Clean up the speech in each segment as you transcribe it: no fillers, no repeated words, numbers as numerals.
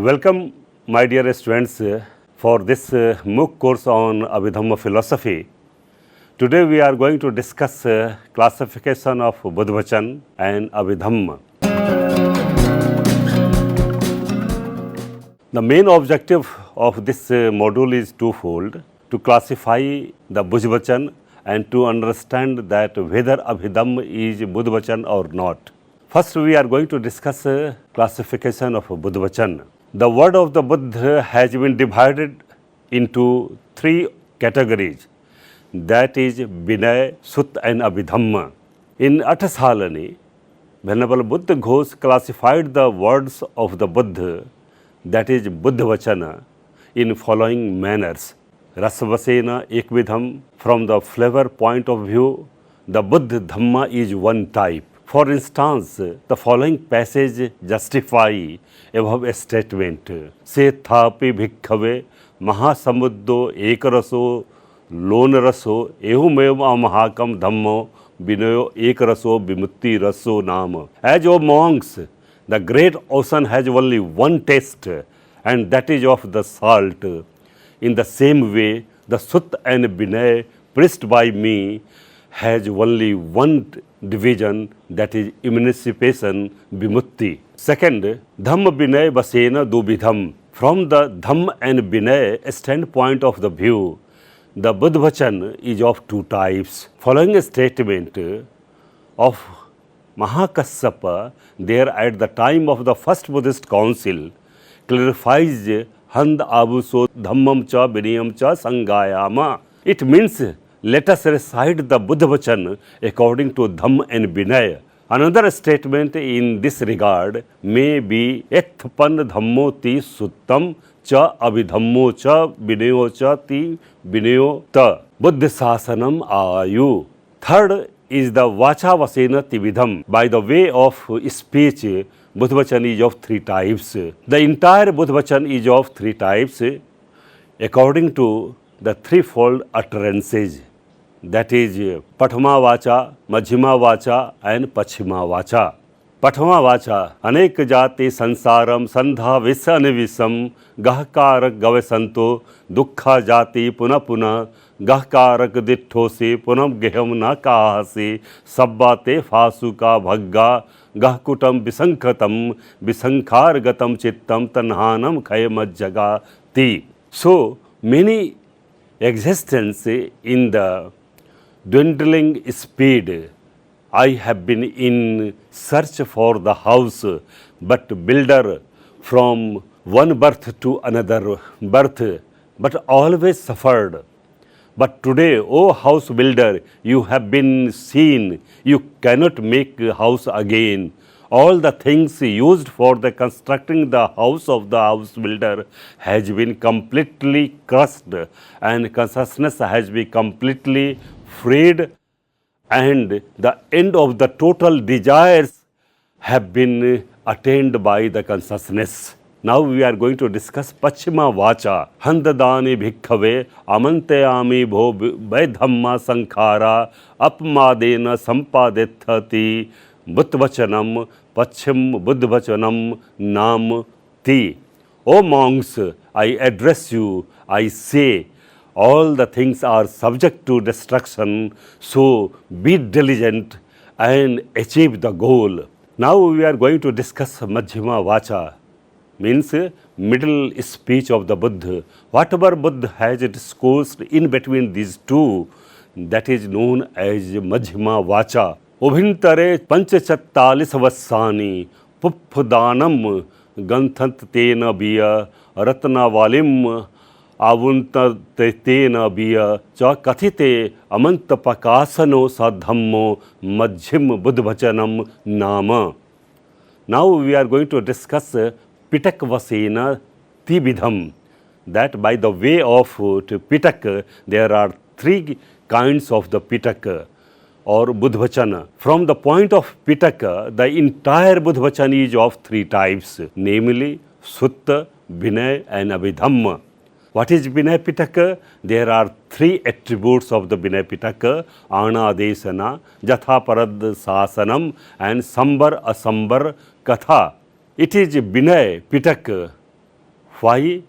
Welcome, my dear students, for this MOOC course on Abhidhamma philosophy. Today we are going to discuss classification of Buddhavachan and Abhidhamma. The main objective of this module is twofold: to classify the Buddhavachan and to understand that whether Abhidhamma is Buddhavachan or not. First, we are going to discuss classification of Buddhavachan. The word of the Buddha has been divided into three categories, that is Vinay, Sutta and Abhidhamma. In Attasalani, Venerable Buddha Ghosh classified the words of the Buddha, that is Buddhavachana, in following manners. Rasavasena Ekvidham, from the flavor point of view, the Buddha Dhamma is one type. For instance, the following passage justify above statement. Se thapi bhikkhave mahasamuddo ekaraso lonaraso ehumeva amahakam dhammo binayo ekaraso vimutti raso nama. As O monks, the great ocean has only one taste, and that is of the salt. In the same way, the Sutta and Vinay preached by me has only one division, that is emancipation, vimutti. Second, Dhamma Vinay Vasena Dubidham. From the Dhamma and Vinay standpoint of the view, the Buddhavachan is of two types. Following a statement of Mahakassapa, there at the time of the first Buddhist council, clarifies Hand Abuso Dhammam cha Vinayam cha Sangayama. It means, let us recite the Buddhavachan according to Dhamma and Vinaya. Another statement in this regard may be Ethpan Dhammo ti Suttam cha Abhidhammo cha Vinayo cha ti Vinayo ta Buddha Sasanam Ayu. Third is the Vacha Vasena Tividham. By the way of speech, Buddhavachan is of three types. The entire Buddhavachan is of three types according to the threefold utterances, that is Pathama Vacha, Majjhima Vacha and Pachhima Vacha. Pathama Vacha, Anek Jati Sansaram Sandha Visa Nivisam Gahkarak Gavesanto Dukkha Jati Puna Puna Gahkarak Ditthosi Punam Geham Nakahasi Sabbate Fasuka Bhagga Gahkutam Bisankhatam Bisankhargatam Chittam Tanhanam Khayamajjagati. So, many existence in the dwindling speed. I have been in search for the house, but builder from one birth to another birth, but always suffered. But today, O house builder, you have been seen, you cannot make a house again. All the things used for the constructing the house of the house builder has been completely crushed, and consciousness has been completely freed, and the end of the total desires have been attained by the consciousness. Now we are going to discuss Pachhima Vacha. Handadani bhikkhave amantayami bho vaidhamma sankhara apmadena sampadethati Buddhavachanam Pachhim Buddhavachanam Nam Ti. O monks, I address you, I say, all the things are subject to destruction, so be diligent and achieve the goal. Now we are going to discuss Majjhima Vacha, means middle speech of the Buddha. Whatever Buddha has discoursed in between these two, that is known as Majjhima Vacha. Ubhintare panchachattalis vassani pupphudanam ganthant tena biya ratnavalim avuntatena biya cha kathite amantapakasano sadhammo majjhim buddhavachanam nama. Now we are going to discuss Pitakvasena Tibidham, that by the way of Pitak, there are three kinds of the Pitak or Buddhavachana. From the point of Pitaka, the entire Buddhavachana is of three types, namely Sutta, Vinay and Abhidhamma. What is Vinay Pitaka? There are three attributes of the Vinay Pitaka: Anadesana, Jathaparad Sasanam and Sambar Asambar Katha. It is Vinay Pitaka Why?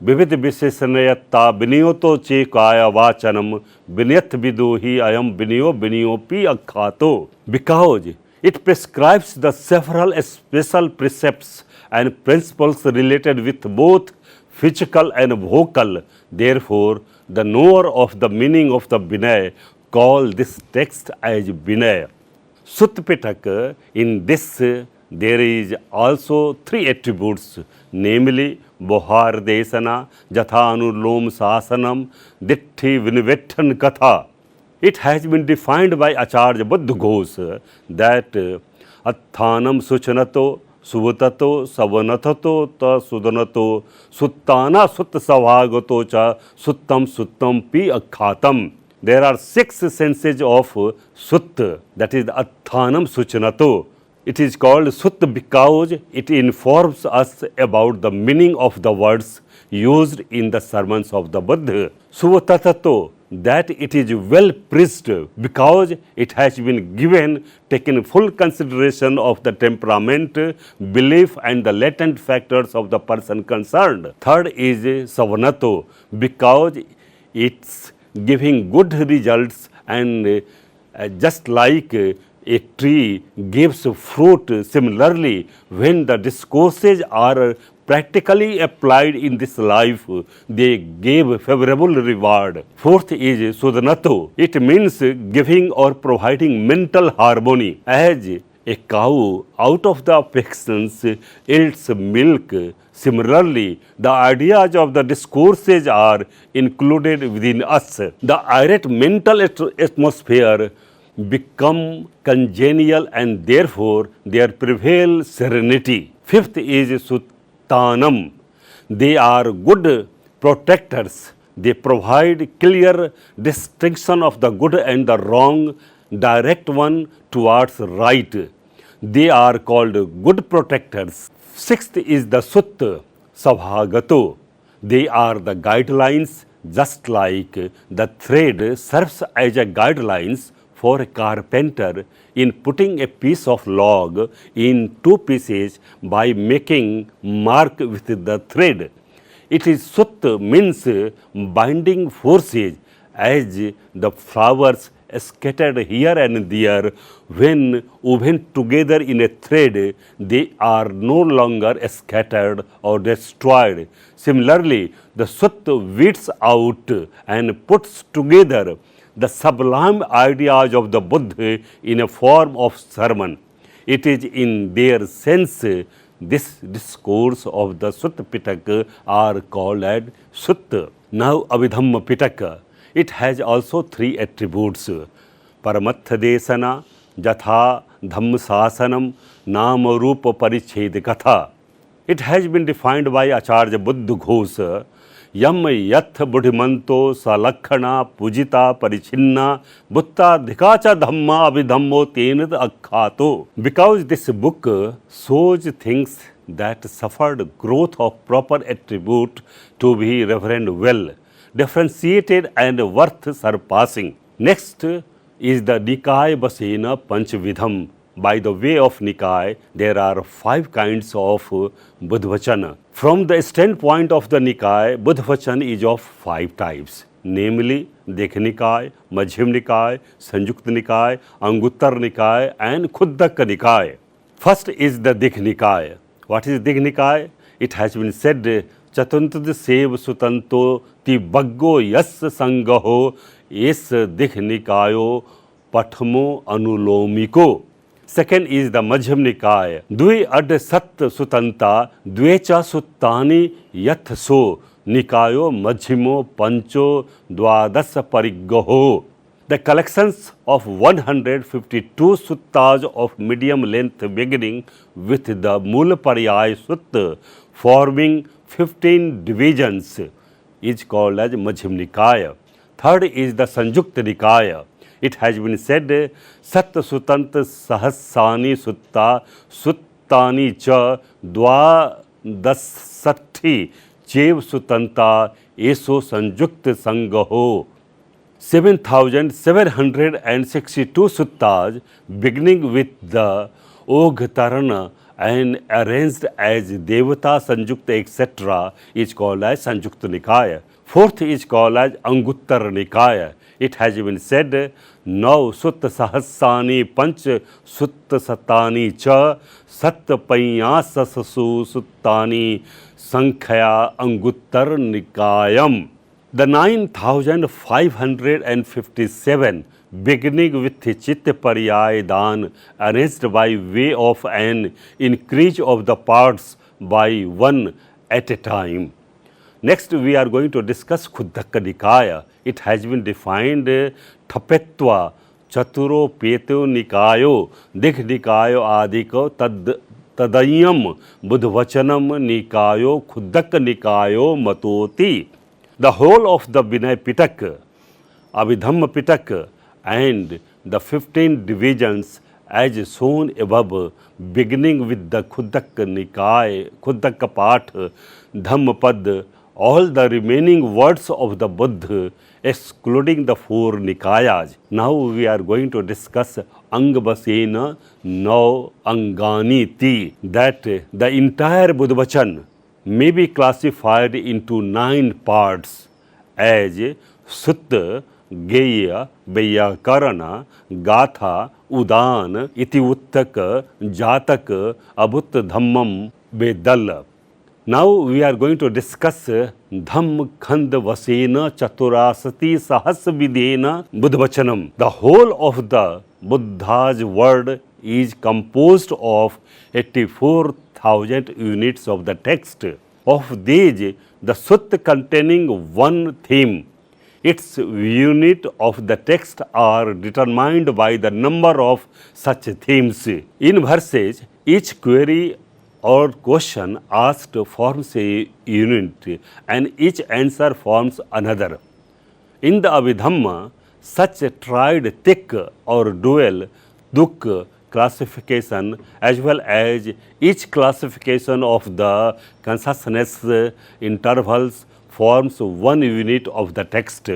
विविध विशेषणयत्ता विनियोतो चेकाय वाचनम विनयत विदो ही अयम विनियोपि अख्यातो. Because it prescribes the several special precepts and principles related with both physical and vocal. Therefore, the knower of the meaning of the Vinay call this text as Vinay. Sutta Pitaka, in this there is also three attributes, namely Bohar Desana, Jathanulom Sasanam, Ditti Vinivettan Katha. It has been defined by Acharya Buddha Ghosh that Atthanam Suchanato, Suvatato, Savanatato, Ta Sudanato, Suttana Sutta Savagato Cha, Suttam Pi Akhatam. There are 6 senses of Sutta, that is Atthanam Suchanato. It is called Sutta because it informs us about the meaning of the words used in the sermons of the Buddha. Suvatatato, that it is well preached because it has been taken full consideration of the temperament, belief and the latent factors of the person concerned. Third is Savanato, because it's giving good results and just like a tree gives fruit, similarly, when the discourses are practically applied in this life, they gave favorable reward. Fourth is Sudanato. It means giving or providing mental harmony. As a cow out of the affections yields milk, similarly, the ideas of the discourses are included within us. The irate mental atmosphere become congenial and therefore there prevail serenity. Fifth is Suttanam. They are good protectors. They provide clear distinction of the good and the wrong, direct one towards right. They are called good protectors. Sixth is the Sutta Savagato. They are the guidelines, just like the thread serves as a guidelines for a carpenter in putting a piece of log in 2 pieces by making mark with the thread. It is Sutta means binding forces, as the flowers scattered here and there, when woven together in a thread, they are no longer scattered or destroyed. Similarly, the Sutta weeds out and puts together the sublime ideas of the Buddha in a form of sermon. It is in their sense this discourse of the Sutta Pitaka are called as Sutta. Now Abhidhamma Pitaka. It has also 3 attributes. Paramatha Desana, Jatha Dhamma Sasanam, Nama Rupa Pariched Katha. It has been defined by Acharya Buddha Ghosh. Yam yath buddhimanto salakhana pujita parichinna butta dhikacha dhamma abhidhammo tenat akkhato. Because this book shows things that suffered growth of proper attribute to be reverend well, differentiated and worth surpassing. Next is the Nikaya Basena Panchvidham. By the way of Nikaya, there are 5 kinds of Buddhavachana. From the standpoint of the Nikaya, Buddhavachana is of 5 types, namely Dekha Nikaya, Majjhima Nikaya, Sanjukta Nikaya, Anguttar Nikaya and Khuddaka Nikaya. First is the Dekha Nikaya. What is Dekha Nikaya? It has been said, Chatantad Sev Sutanto Ti Baggo Yas Sangaho Es Dekha Nikayo Pathmo Anulomiko. Second is the Majjhima Nikaya. Dvi ad sat sutanta dvecha suttani yath so nikayo majjhimo pancho dwadasa pariggaho. The collections of 152 suttas of medium length beginning with the Mulapariyaya Sutta forming 15 divisions is called as Majjhima Nikaya. Third is the Sanjukta Nikaya. It has been said, Sat Sutant Sahasani Sutta Suttani Cha Dwa Dasatti Chev Sutanta Eso Sanjukta Sangaho. 7,762 suttas beginning with the Ogtarana and arranged as Devata, Sanjukta, etc. is called as Sanjukta Nikaya. Fourth is called as Anguttar Nikaya. It has been said, Now Sutta Sahasani Panch Sutta Satani Cha Sat Payasasu Suttani Sankhya Anguttar Nikayam. The 9557 beginning with Chitta Pariyaya Dan arranged by way of an increase of the parts by one at a time. Next, we are going to discuss Khuddaka Nikaya. It has been defined Thapetva, Chaturo, Peto Nikayo, Dikh Nikayo Adiko, Tadayam, Buddhavachanam Nikayo, Khuddaka Nikayo Matoti. The whole of the Vinay Pitaka, Abhidhamma Pitaka, and the 15 divisions as shown above, beginning with the Khuddaka Nikaya, Khuddaka Path, Dhammapad, all the remaining words of the Buddha, excluding the 4 Nikayas. Now we are going to discuss Angabasena No Anganiti, that the entire Buddhavachan may be classified into 9 parts as Sutta, Geya, Vyakarana, Gatha, Udan, Iti Uttaka, Jataka, Abhut Dhammam, Vedalla. Now we are going to discuss Dhamm Khand Vasena Chaturasati Sahasvidena Buddhavachanam. The whole of the Buddha's word is composed of 84,000 units of the text. Of these, the Sutta containing one theme, its unit of the text are determined by the number of such themes. In verses, each query or question asked forms a unit and each answer forms another. In the Abhidhamma, such a tried thick or dual duk classification as well as each classification of the consciousness intervals forms one unit of the text.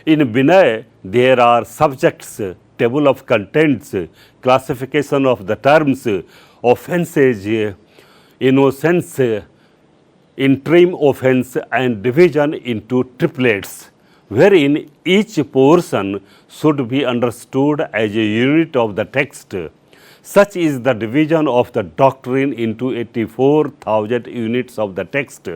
In Vinay, there are subjects, table of contents, classification of the terms, offences, innocence, interim offense, and division into triplets, wherein each portion should be understood as a unit of the text. Such is the division of the doctrine into 84,000 units of the text.